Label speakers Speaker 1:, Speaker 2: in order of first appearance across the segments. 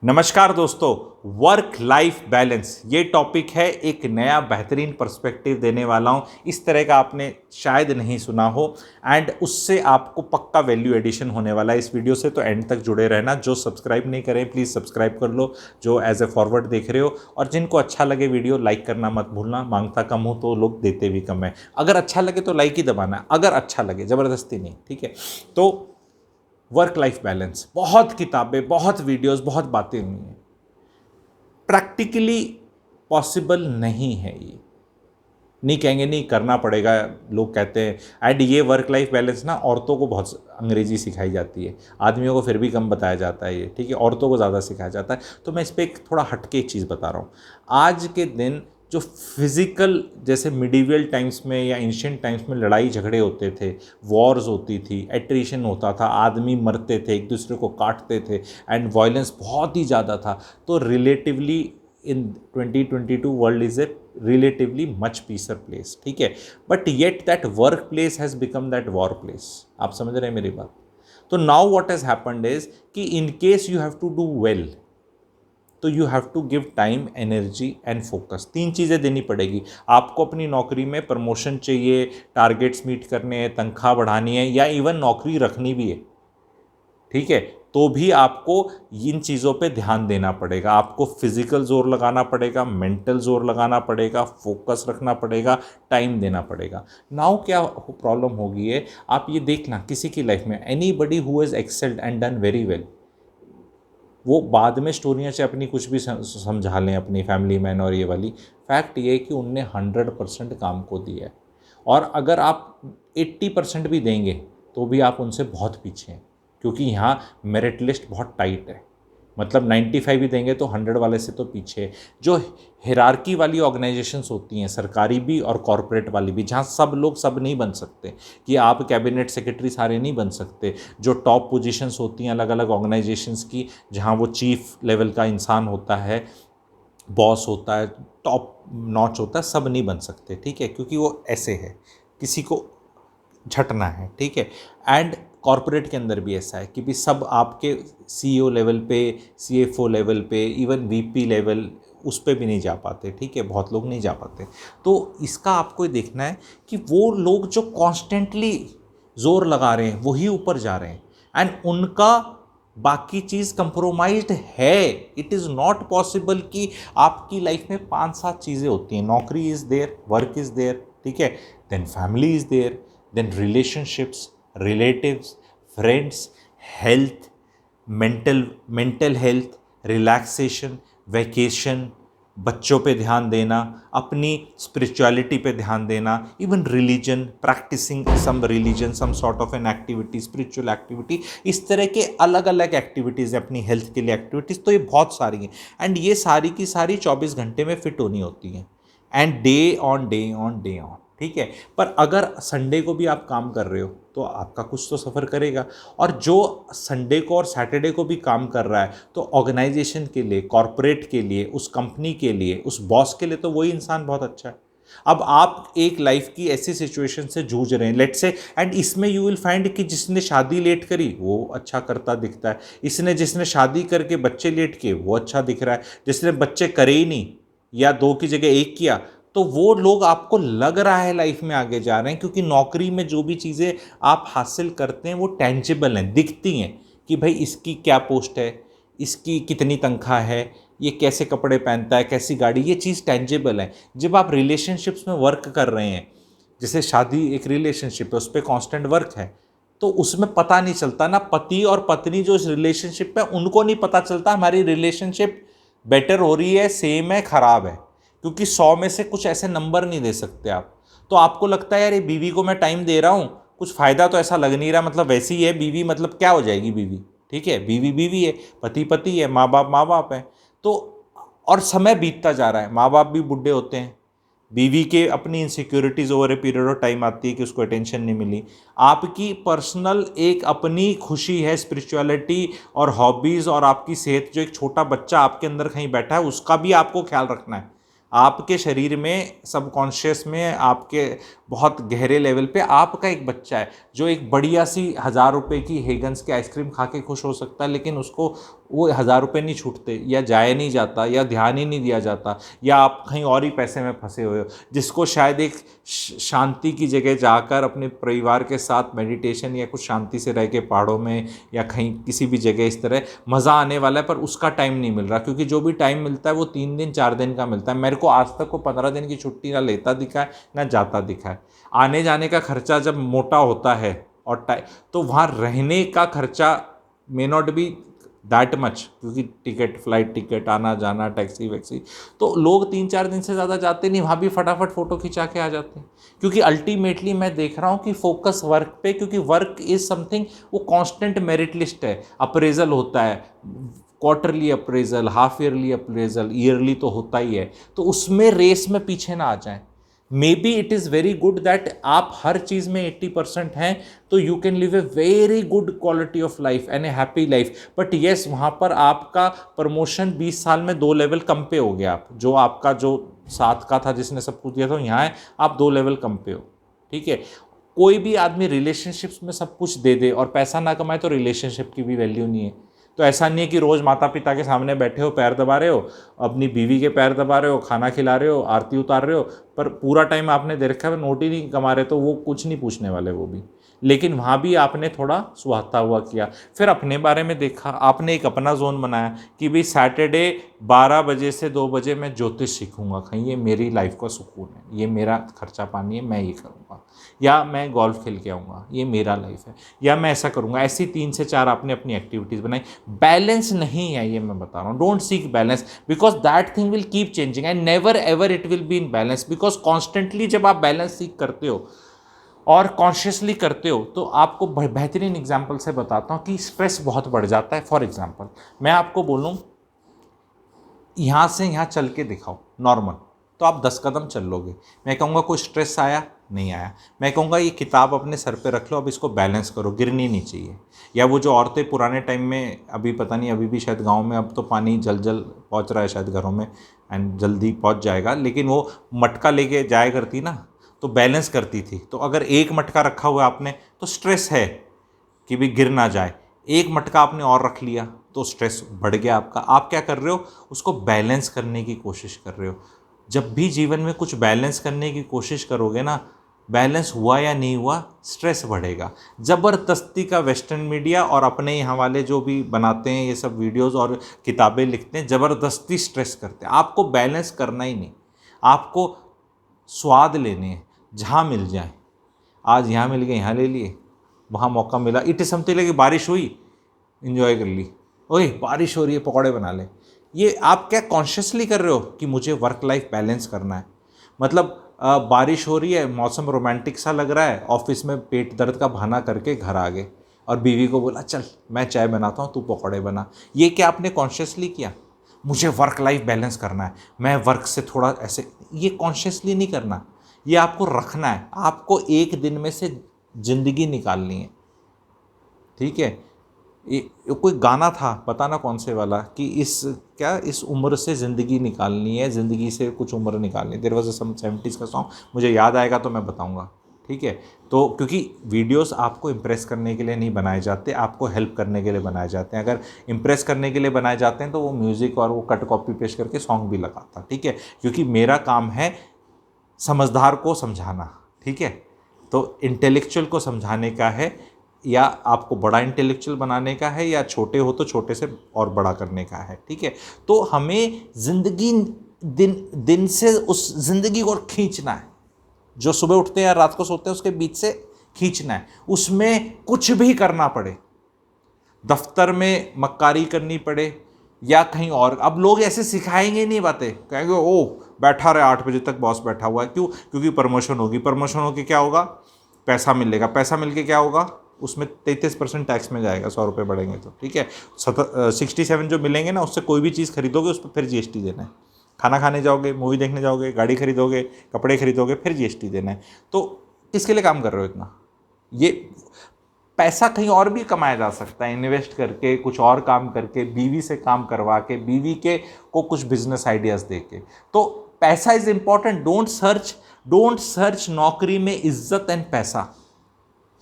Speaker 1: नमस्कार दोस्तों, work life balance ये टॉपिक है। एक नया बेहतरीन पर्सपेक्टिव देने वाला हूँ। इस तरह का आपने शायद नहीं सुना हो एंड उससे आपको पक्का वैल्यू एडिशन होने वाला है इस वीडियो से। तो एंड तक जुड़े रहना। जो सब्सक्राइब नहीं करें प्लीज़ सब्सक्राइब कर लो, जो एज ए फॉरवर्ड देख रहे हो। और जिनको अच्छा लगे वीडियो लाइक करना मत भूलना। मांगता कम हूँ तो लोग देते भी कम है। अगर अच्छा लगे तो लाइक ही दबाना है, अगर अच्छा लगे, ज़बरदस्ती नहीं, ठीक है। तो वर्क लाइफ बैलेंस, बहुत किताबें, बहुत वीडियोस, बहुत बातें हुई हैं। प्रैक्टिकली पॉसिबल नहीं है ये। नहीं कहेंगे नहीं, करना पड़ेगा, लोग कहते हैं। एंड ये वर्क लाइफ बैलेंस ना औरतों को बहुत अंग्रेजी सिखाई जाती है, आदमियों को फिर भी कम बताया जाता है ये, ठीक है। औरतों को ज़्यादा सिखाया जाता है। तो मैं इस पर एक थोड़ा हटके एक चीज़ बता रहा हूँ। आज के दिन जो फिज़िकल, जैसे मिडीवियल टाइम्स में या एंशिएंट टाइम्स में लड़ाई झगड़े होते थे, वॉर्स होती थी, एट्रिशन होता था, आदमी मरते थे, एक दूसरे को काटते थे एंड वायलेंस बहुत ही ज़्यादा था। तो relatively in 2022 world is a relatively much peacer place, ठीक है। But yet that work place has become that war place. आप समझ रहे हैं मेरी बात? तो now what has happened is कि in case you have to do well, तो you have to give time, energy and focus. तीन चीज़ें देनी पड़ेगी आपको। अपनी नौकरी में प्रमोशन चाहिए, टारगेट्स मीट करने हैं, तनख्वाह बढ़ानी है, या इवन नौकरी रखनी भी है, ठीक है, तो भी आपको इन चीज़ों पे ध्यान देना पड़ेगा। आपको फिजिकल जोर लगाना पड़ेगा, मेंटल जोर लगाना पड़ेगा, फोकस रखना पड़ेगा, टाइम देना पड़ेगा। नाउ क्या प्रॉब्लम होगी है, आप ये देखना किसी की लाइफ में, anybody who has excelled and done very well, वो बाद में स्टोरियाँ से अपनी कुछ भी समझा लें, अपनी फैमिली मैन और ये वाली, फैक्ट ये है कि उनने 100% काम को दिया है। और अगर आप 80% भी देंगे तो भी आप उनसे बहुत पीछे हैं, क्योंकि यहाँ मेरिट लिस्ट बहुत टाइट है। मतलब 95 भी देंगे तो 100 वाले से तो पीछे है। जो हिरार्की वाली ऑर्गेनाइजेशंस होती हैं, सरकारी भी और कॉरपोरेट वाली भी, जहाँ सब लोग सब नहीं बन सकते, कि आप कैबिनेट सेक्रेटरी सारे नहीं बन सकते। जो टॉप पोजीशंस होती हैं अलग अलग ऑर्गेनाइजेशंस की, जहाँ वो चीफ लेवल का इंसान होता है, बॉस होता है, टॉप नॉच होता है, सब नहीं बन सकते, ठीक है, क्योंकि वो ऐसे है, किसी को झटना है, ठीक है। एंड कॉरपोरेट के अंदर भी ऐसा है कि भी सब आपके सीईओ लेवल पे, सीएफओ लेवल पे, इवन वीपी लेवल, उस पे भी नहीं जा पाते, ठीक है, बहुत लोग नहीं जा पाते। तो इसका आपको देखना है कि वो लोग जो कॉन्स्टेंटली जोर लगा रहे हैं वही ऊपर जा रहे हैं एंड उनका बाकी चीज़ कंप्रोमाइज्ड है। इट इज़ नॉट पॉसिबल कि आपकी लाइफ में 5-7 चीज़ें होती हैं। नौकरी is there, work is there, ठीक है, then family is there, then relationships, relatives, friends, health, mental health, relaxation, vacation, बच्चों पे ध्यान देना, अपनी स्पिरिचुअलिटी पे ध्यान देना, even religion, practising some religion, some sort of an activity, spiritual activity, इस तरह के अलग अलग एक्टिविटीज़ अपनी हेल्थ के लिए एक्टिविटीज़। तो ये बहुत सारी हैं एंड ये सारी की सारी 24 घंटे में फिट होनी होती हैं and day on day on day on, ठीक है। पर अगर संडे को भी आप काम कर रहे हो तो आपका कुछ तो सफ़र करेगा। और जो संडे को और सैटरडे को भी काम कर रहा है तो ऑर्गेनाइजेशन के लिए, कॉरपोरेट के लिए, उस कंपनी के लिए, उस बॉस के लिए तो वही इंसान बहुत अच्छा है। अब आप एक लाइफ की ऐसी सिचुएशन से जूझ रहे हैं, लेट से, एंड इसमें यू विल फाइंड कि जिसने शादी लेट करी वो अच्छा करता दिखता है, जिसने शादी करके बच्चे लेट किए वो अच्छा दिख रहा है, जिसने बच्चे करे ही नहीं या 2 की जगह 1 किया, तो वो लोग आपको लग रहा है लाइफ में आगे जा रहे हैं। क्योंकि नौकरी में जो भी चीज़ें आप हासिल करते हैं वो टेंजिबल हैं, दिखती हैं कि भाई इसकी क्या पोस्ट है, इसकी कितनी तनख्वाह है, ये कैसे कपड़े पहनता है, कैसी गाड़ी, ये चीज़ टेंजिबल है। जब आप रिलेशनशिप्स में वर्क कर रहे हैं, जैसे शादी एक रिलेशनशिप है, उस पर कॉन्स्टेंट वर्क है, तो उसमें पता नहीं चलता ना, पति और पत्नी जो इस रिलेशनशिप में, उनको नहीं पता चलता हमारी रिलेशनशिप बेटर हो रही है, सेम है, ख़राब है, क्योंकि 100 में से कुछ ऐसे नंबर नहीं दे सकते आप। तो आपको लगता है यार ये बीवी को मैं टाइम दे रहा हूँ, कुछ फ़ायदा तो ऐसा लग नहीं रहा, मतलब वैसी ही है बीवी, मतलब क्या हो जाएगी बीवी, ठीक है, बीवी बीवी है, पति पति है, माँ बाप है। तो और समय बीतता जा रहा है, माँ बाप भी बूढ़े होते हैं, बीवी के अपनी insecurities over a period of time आती है कि उसको अटेंशन नहीं मिली, आपकी पर्सनल एक अपनी खुशी है, स्पिरिचुअलिटी और हॉबीज़ और आपकी सेहत, जो एक छोटा बच्चा आपके अंदर कहीं बैठा है उसका भी आपको ख्याल रखना है। आपके शरीर में, सबकॉन्शियस में, आपके बहुत गहरे लेवल पे आपका एक बच्चा है जो एक बढ़िया सी 1000 रुपये की हेगन्स की आइसक्रीम खा के खुश हो सकता है, लेकिन उसको वो 1,000 रुपये नहीं छूटते, या जाया नहीं जाता, या ध्यान ही नहीं दिया जाता, या आप कहीं और ही पैसे में फंसे हुए हो। जिसको शायद एक शांति की जगह जाकर अपने परिवार के साथ मेडिटेशन या कुछ शांति से रह के पहाड़ों में या कहीं किसी भी जगह इस तरह मज़ा आने वाला है, पर उसका टाइम नहीं मिल रहा, क्योंकि जो भी टाइम मिलता है वो 3 दिन 4 दिन का मिलता है। मेरे को आज तक वो 15 दिन की छुट्टी ना लेता दिखा है ना जाता दिखा है। आने जाने का खर्चा जब मोटा होता है और तो वहाँ रहने का खर्चा may not be that much, क्योंकि टिकट, फ्लाइट टिकट, आना जाना, टैक्सी वैक्सी, तो लोग 3-4 दिन से ज़्यादा जाते नहीं, वहाँ भी फटाफट फ़ोटो खिंचा के आ जाते हैं। क्योंकि अल्टीमेटली मैं देख रहा हूँ कि फोकस वर्क पे, क्योंकि वर्क इज़ समथिंग, वो कांस्टेंट मेरिट लिस्ट है, अप्रेजल होता है, quarterly appraisal, half yearly appraisal, yearly तो होता ही है, तो उसमें रेस में पीछे ना आ जाएं। May be it is very good that आप हर चीज़ में 80% हैं, तो you can live a very good quality of life and A happy life. But yes, वहाँ पर आपका प्रमोशन 20 साल में 2 लेवल कम पे हो गया। आप जो आपका जो साथ का था जिसने सब कुछ दिया था, यहाँ है आप 2 लेवल कम पे हो। ठीक है, कोई भी आदमी रिलेशनशिप्स में सब कुछ दे दे और पैसा ना कमाए तो रिलेशनशिप की भी वैल्यू नहीं है। तो ऐसा नहीं है कि रोज़ माता पिता के सामने बैठे हो, पैर दबा रहे हो, अपनी बीवी के पैर दबा रहे हो, खाना खिला रहे हो, आरती उतार रहे हो, पर पूरा टाइम आपने दे रखा है, नोट ही नहीं कमा रहे, तो वो कुछ नहीं पूछने वाले वो भी। लेकिन वहाँ भी आपने थोड़ा सुहाता हुआ किया, फिर अपने बारे में देखा, आपने एक अपना जोन बनाया कि भाई सैटरडे 12 बजे से 2 बजे मैं ज्योतिष सीखूंगा, कहीं ये मेरी लाइफ का सुकून है, ये मेरा खर्चा पानी है, मैं ये करूँगा, या मैं गोल्फ खेल के आऊँगा, ये मेरा लाइफ है, या मैं ऐसा करूँगा। ऐसी 3 से 4 आपने अपनी एक्टिविटीज़ बनाई। बैलेंस नहीं है, ये मैं बता रहा हूँ, don't seek balance, because that thing will keep changing and never ever it will be in balance. Because constantly जब आप बैलेंस सीख करते हो और कॉन्शियसली करते हो, तो आपको बेहतरीन एग्जाम्पल से बताता हूँ कि स्ट्रेस बहुत बढ़ जाता है। फॉर एग्जाम्पल मैं आपको बोलूँ, यहाँ से यहाँ चल के दिखाओ नॉर्मल, तो आप 10 कदम चल लोगे। मैं कहूँगा कोई स्ट्रेस आया? नहीं आया। मैं कहूँगा ये किताब अपने सर पे रख लो, अब इसको बैलेंस करो, गिरनी नहीं चाहिए। या वो जो औरतें पुराने टाइम में, अभी पता नहीं, अभी भी शायद गांव में अब तो पानी जल पहुँच रहा है शायद घरों में, एंड जल्दी पहुँच जाएगा, लेकिन वो मटका लेके जाया करती ना, तो बैलेंस करती थी। तो अगर एक मटका रखा हुआ आपने तो स्ट्रेस है कि भी गिर ना जाए, एक मटका आपने और रख लिया तो स्ट्रेस बढ़ गया आपका। आप क्या कर रहे हो? उसको बैलेंस करने की कोशिश कर रहे हो। जब भी जीवन में कुछ बैलेंस करने की कोशिश करोगे ना, बैलेंस हुआ या नहीं हुआ, स्ट्रेस बढ़ेगा। ज़बरदस्ती का वेस्टर्न मीडिया और अपने यहाँ वाले जो भी बनाते हैं ये सब वीडियोज़ और किताबें लिखते हैं, ज़बरदस्ती स्ट्रेस करते हैं। आपको बैलेंस करना ही नहीं, आपको स्वाद लेने हैं, जहाँ मिल जाए। आज यहाँ मिल गए, यहाँ ले लिए, वहाँ मौका मिला, इट इज़ समथिंग लाइक बारिश हुई, इन्जॉय कर ली, ओए बारिश हो रही है पकौड़े बना ले। ये आप क्या कॉन्शियसली कर रहे हो कि मुझे वर्क लाइफ बैलेंस करना है? मतलब बारिश हो रही है, मौसम रोमांटिक सा लग रहा है, ऑफिस में पेट दर्द का बहाना करके घर आ गए और बीवी को बोला चल मैं चाय बनाता हूँ, तू पकौड़े बना। ये क्या आपने कॉन्शियसली किया? मुझे वर्क लाइफ बैलेंस करना है, मैं वर्क से थोड़ा ऐसे, ये कॉन्शियसली नहीं करना, ये आपको रखना है। आपको एक दिन में से ज़िंदगी निकालनी है। ठीक है, ये कोई गाना था, पता ना कौन से वाला, कि इस उम्र से ज़िंदगी निकालनी है, ज़िंदगी से कुछ उम्र निकालनी है। देयर वाज सम 70s का सॉन्ग, मुझे याद आएगा तो मैं बताऊंगा। ठीक है, तो क्योंकि वीडियोस आपको इम्प्रेस करने के लिए नहीं बनाए जाते, आपको हेल्प करने के लिए बनाए जाते हैं। अगर इम्प्रेस करने के लिए बनाए जाते हैं तो वो म्यूज़िक और वो कट कॉपी पेस्ट करके सॉन्ग भी लगाता। ठीक है, क्योंकि मेरा काम है समझदार को समझाना। ठीक है, तो इंटेलेक्चुअल को समझाने का है, या आपको बड़ा इंटेलेक्चुअल बनाने का है, या छोटे हो तो छोटे से और बड़ा करने का है। ठीक है, तो हमें ज़िंदगी दिन से उस ज़िंदगी को खींचना है, जो सुबह उठते हैं या रात को सोते हैं उसके बीच से खींचना है। उसमें कुछ भी करना पड़े, दफ्तर में मक्कारी करनी पड़े या कहीं और। अब लोग ऐसे सिखाएंगे नहीं बातें, कहेंगे ओ बैठा रहे 8 बजे तक बॉस बैठा हुआ है, क्यों? क्योंकि प्रमोशन होगी, प्रमोशन होकर क्या होगा? पैसा मिलेगा, पैसा मिल के क्या होगा? उसमें 33% टैक्स में जाएगा, 100 रुपये बढ़ेंगे तो। ठीक है, 67 जो मिलेंगे ना, उससे कोई भी चीज़ खरीदोगे उस पर फिर GST देना है। खाना खाने जाओगे, मूवी देखने जाओगे, गाड़ी खरीदोगे, कपड़े खरीदोगे, फिर GST देना है। तो किसके लिए काम कर रहे हो इतना? ये पैसा कहीं और भी कमाया जा सकता है, इन्वेस्ट करके, कुछ और काम करके, बीवी से काम करवा के, बीवी के को कुछ बिजनेस आइडियाज़ दे के। तो पैसा इज़ इम्पॉर्टेंट। डोंट सर्च नौकरी में इज्जत एंड पैसा।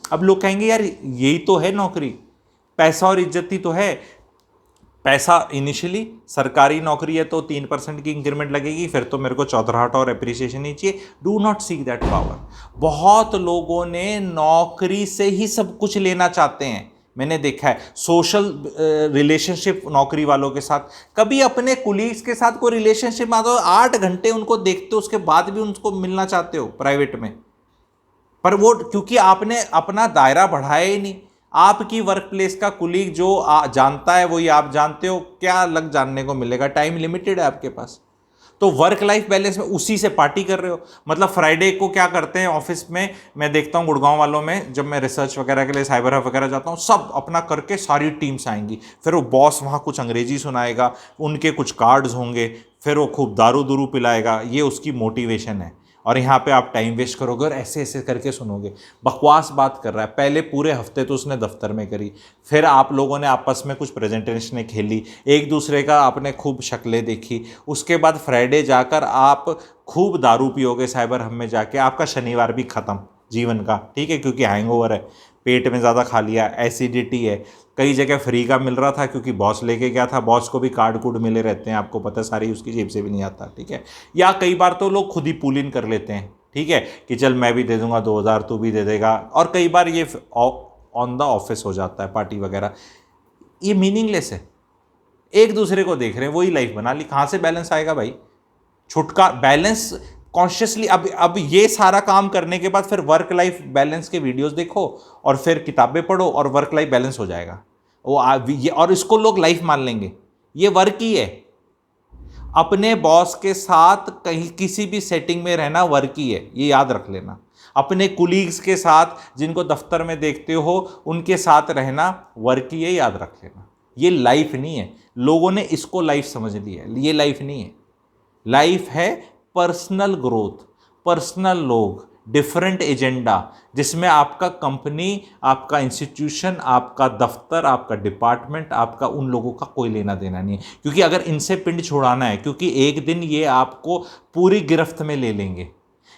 Speaker 1: अब लोग कहेंगे यार यही तो है नौकरी, पैसा और इज्जत ही तो है। पैसा इनिशियली, सरकारी नौकरी है तो 3% की इंक्रीमेंट लगेगी, फिर तो मेरे को चौधराहट और अप्रिसिएशन ही चाहिए। Do not seek that power. बहुत लोगों ने नौकरी से ही सब कुछ लेना चाहते हैं, मैंने देखा है। सोशल रिलेशनशिप नौकरी वालों के साथ, कभी अपने कुलीग्स के साथ कोई रिलेशनशिप में, तो 8 घंटे उनको देखते हो, उसके बाद भी उनको मिलना चाहते हो प्राइवेट में, पर वो क्योंकि आपने अपना दायरा बढ़ाया ही नहीं। आपकी वर्क प्लेस का कुलीग जो जानता है वही आप जानते हो, क्या अलग जानने को मिलेगा? टाइम लिमिटेड है आपके पास। तो वर्क लाइफ बैलेंस में उसी से पार्टी कर रहे हो। मतलब फ्राइडे को क्या करते हैं ऑफिस में, मैं देखता हूँ गुड़गांव वालों में, जब मैं रिसर्च वगैरह के लिए साइबर हब वगैरह जाता हूँ, सब अपना करके सारी टीम्स आएंगी, फिर वो बॉस वहाँ कुछ अंग्रेजी सुनाएगा, उनके कुछ कार्ड्स होंगे, फिर वो खूब दारू दूरू पिलाएगा, ये उसकी मोटिवेशन है। और यहाँ पे आप टाइम वेस्ट करोगे और ऐसे ऐसे करके सुनोगे, बकवास बात कर रहा है। पहले पूरे हफ्ते तो उसने दफ्तर में करी, फिर आप लोगों ने आपस में कुछ प्रेजेंटेशनें खेली, एक दूसरे का आपने खूब शक्लें देखी, उसके बाद फ्राइडे जाकर आप खूब दारू पियोगे साइबर हब में जाके, आपका शनिवार भी ख़त्म जीवन का, ठीक है, क्योंकि हैंगओवर है, पेट में ज़्यादा खा लिया, एसिडिटी है। कई जगह फ्री का मिल रहा था क्योंकि बॉस लेके गया था, बॉस को भी कार्ड कूड मिले रहते हैं, आपको पता, सारी उसकी जेब से भी नहीं आता, ठीक है। या कई बार तो लोग खुद ही पुल इन कर लेते हैं, ठीक है, कि चल मैं भी दे दूंगा 2000, तू भी दे देगा, और कई बार ये ऑन द ऑफिस हो जाता है पार्टी वगैरह। ये मीनिंगलेस है, एक दूसरे को देख रहे हैं, वही लाइफ बना ली, कहाँ से बैलेंस आएगा भाई? छुटका बैलेंस कॉन्शियसली। अब ये सारा काम करने के बाद फिर वर्क लाइफ बैलेंस के वीडियोस देखो और फिर किताबें पढ़ो और वर्क लाइफ बैलेंस हो जाएगा और इसको लोग लाइफ मान लेंगे, ये वर्क ही है। अपने बॉस के साथ कहीं किसी भी सेटिंग में रहना वर्क ही है, ये याद रख लेना। अपने कुलीग्स के साथ जिनको दफ्तर में देखते हो उनके साथ रहना वर्क ही है, याद रख लेना। ये लाइफ नहीं है, लोगों ने इसको लाइफ समझ लिया है, ये लाइफ नहीं है। लाइफ है पर्सनल ग्रोथ, पर्सनल लोग, डिफरेंट एजेंडा, जिसमें आपका कंपनी, आपका इंस्टीट्यूशन, आपका दफ्तर, आपका डिपार्टमेंट, आपका उन लोगों का कोई लेना देना नहीं है। क्योंकि अगर इनसे पिंड छुड़ाना है, क्योंकि एक दिन ये आपको पूरी गिरफ्त में ले लेंगे,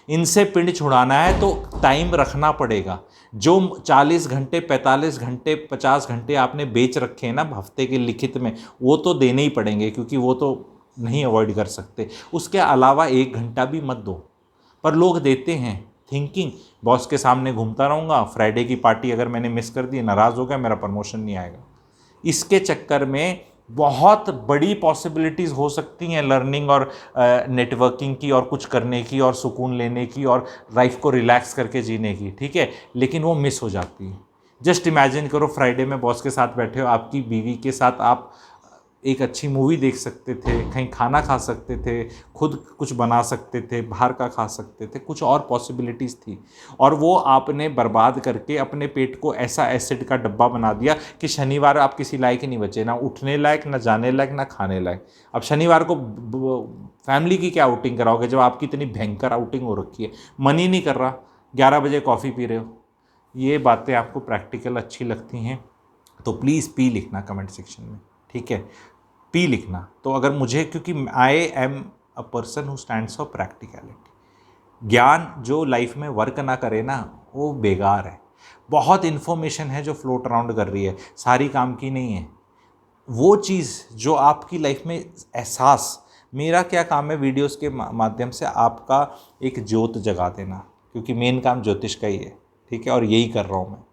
Speaker 1: इनसे पिंड छुड़ाना है तो टाइम रखना पड़ेगा। जो 40 घंटे, 45 घंटे, 50 घंटे आपने बेच रखे हैं ना हफ्ते के लिखित में, वो तो देने ही पड़ेंगे, क्योंकि वो तो नहीं अवॉइड कर सकते। उसके अलावा 1 घंटा भी मत दो, पर लोग देते हैं, थिंकिंग बॉस के सामने घूमता रहूँगा, फ्राइडे की पार्टी अगर मैंने मिस कर दी, नाराज़ हो गया, मेरा प्रमोशन नहीं आएगा। इसके चक्कर में बहुत बड़ी पॉसिबिलिटीज़ हो सकती हैं लर्निंग और नेटवर्किंग की, और कुछ करने की, और सुकून लेने की, और लाइफ को रिलैक्स करके जीने की, ठीक है, लेकिन वो मिस हो जाती है। जस्ट इमेजिन करो, फ्राइडे में बॉस के साथ बैठे हो, आपकी बीवी के साथ आप एक अच्छी मूवी देख सकते थे, कहीं खाना खा सकते थे, खुद कुछ बना सकते थे, बाहर का खा सकते थे, कुछ और पॉसिबिलिटीज़ थी, और वो आपने बर्बाद करके अपने पेट को ऐसा एसिड का डब्बा बना दिया कि शनिवार आप किसी लायक ही नहीं बचे, ना उठने लायक, ना जाने लायक, ना खाने लायक। अब शनिवार को फैमिली की क्या आउटिंग कराओगे जब आपकी इतनी भयंकर आउटिंग हो रखी है, मन ही नहीं कर रहा, 11 बजे कॉफ़ी पी रहे हो। ये बातें आपको प्रैक्टिकल अच्छी लगती हैं तो प्लीज़ पी लिखना कमेंट सेक्शन में, ठीक है, पी लिखना। तो अगर मुझे, क्योंकि I am a person who stands for practicality. ज्ञान जो लाइफ में वर्क ना करे ना, वो बेकार है। बहुत इन्फॉर्मेशन है जो फ्लोट अराउंड कर रही है, सारी काम की नहीं है। वो चीज़ जो आपकी लाइफ में एहसास, मेरा क्या काम है वीडियोस के माध्यम से आपका एक ज्योत जगा देना, क्योंकि मेन काम ज्योतिष का ही है, ठीक है, और यही कर रहा हूँ मैं।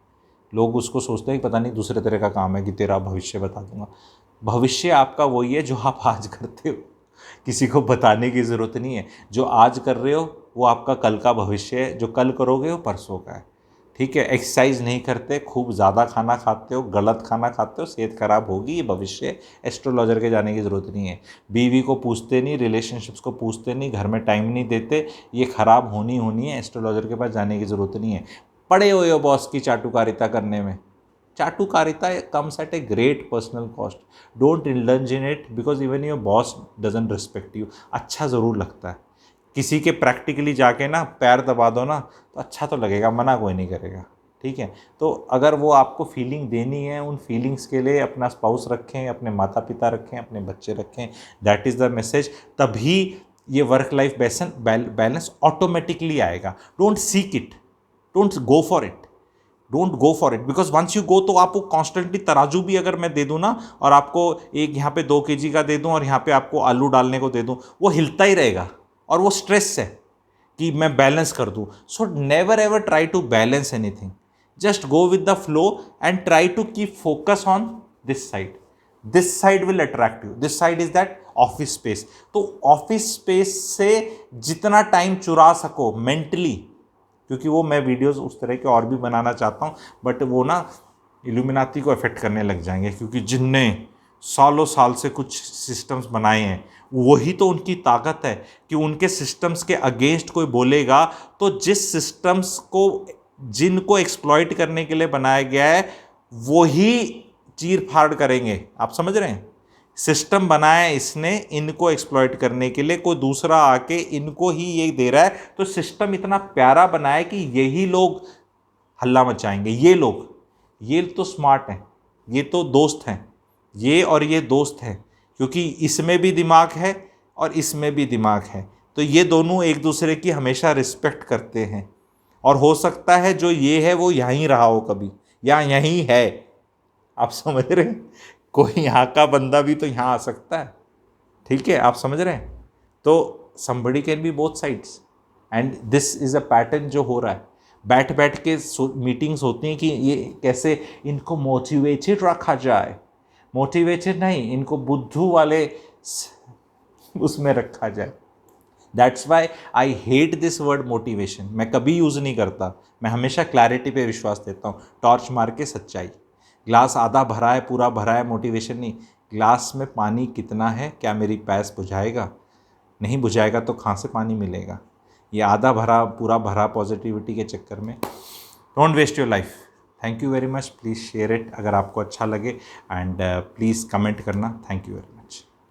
Speaker 1: लोग उसको सोचते हैं कि पता नहीं दूसरे तरह का काम है कि तेरा भविष्य बता दूंगा। भविष्य आपका वही है जो आप आज करते हो, किसी को बताने की ज़रूरत नहीं है। जो आज कर रहे हो वो आपका कल का भविष्य है, जो कल करोगे वो परसों का है, ठीक है। एक्सरसाइज नहीं करते, खूब ज़्यादा खाना खाते हो, गलत खाना खाते हो, सेहत खराब होगी, ये भविष्य है। एस्ट्रोलॉजर के जाने की ज़रूरत नहीं है। बीवी को पूछते नहीं, रिलेशनशिप्स को पूछते नहीं, घर में टाइम नहीं देते, ये ख़राब होनी है, एस्ट्रोलॉजर के पास जाने की ज़रूरत नहीं है। पड़े हुए हो बॉस की चाटुकारिता करने में, चाटुकारिता comes at a great personal cost. Don't indulge in it because even your boss doesn't respect you. अच्छा ज़रूर लगता है, किसी के प्रैक्टिकली जाके ना पैर दबा दो ना तो अच्छा तो लगेगा, मना कोई नहीं करेगा, ठीक है। तो अगर वो आपको फीलिंग देनी है, उन फीलिंग्स के लिए अपना स्पाउस रखें, अपने माता पिता रखें, अपने बच्चे रखें, दैट इज़ द मैसेज। तभी ये वर्क लाइफ बैलेंस ऑटोमेटिकली आएगा। Don't seek it, don't go for it. Don't go for it, because once you go तो आपको कॉन्स्टेंटली तराजू भी अगर मैं दे दूँ ना, और आपको एक यहाँ पे 2 kg का दे दूँ और यहाँ पे आपको आलू डालने को दे दूँ, वो हिलता ही रहेगा और वो स्ट्रेस है कि मैं बैलेंस कर दूँ. So never ever try to balance anything, just go with the flow and try to keep focus on this side. This side will attract you. This side is that office space. तो office space से जितना time चुरा सको mentally, क्योंकि वो मैं videos उस तरह के और भी बनाना चाहता हूँ, बट वो ना इल्यूमिनाती को अफेक्ट करने लग जाएंगे, क्योंकि जिनने सालों साल से कुछ सिस्टम्स बनाए हैं वही तो उनकी ताकत है कि उनके सिस्टम्स के अगेंस्ट कोई बोलेगा तो जिस सिस्टम्स को जिनको एक्सप्लॉइट करने के लिए बनाया गया है वही चीर फाड़ करेंगे. आप समझ रहे हैं? सिस्टम बनाया है इसने इनको एक्सप्लॉइट करने के लिए, कोई दूसरा आके इनको ही ये दे रहा है, तो सिस्टम इतना प्यारा बनाया है कि यही लोग हल्ला मचाएंगे. ये लोग, ये तो स्मार्ट हैं, ये तो दोस्त हैं, ये और ये दोस्त हैं, क्योंकि इसमें भी दिमाग है और इसमें भी दिमाग है. तो ये दोनों एक दूसरे की हमेशा रिस्पेक्ट करते हैं, और हो सकता है जो ये है वो यहीं रहा हो कभी, या यहीं है. आप समझ रहे हैं? कोई यहाँ का बंदा भी तो यहाँ आ सकता है. ठीक है, आप समझ रहे हैं? तो somebody can be both sides, and this is a pattern जो हो रहा है. बैठ बैठ के मीटिंग्स होती हैं कि ये कैसे इनको मोटिवेटेड रखा जाए. मोटिवेटेड नहीं, इनको बुद्धू वाले उसमें रखा जाए. That's why I hate this word motivation. मैं कभी यूज़ नहीं करता. मैं हमेशा क्लैरिटी पे विश्वास देता हूँ, टॉर्च मार के सच्चाई. ग्लास आधा भरा है पूरा भरा है मोटिवेशन नहीं. ग्लास में पानी कितना है, क्या मेरी प्यास बुझाएगा? नहीं बुझाएगा तो कहाँ से पानी मिलेगा? ये आधा भरा पूरा भरा पॉजिटिविटी के चक्कर में. Don't waste your life. Thank you very much. Please share it अगर आपको अच्छा लगे, एंड प्लीज़ कमेंट करना. Thank you very much.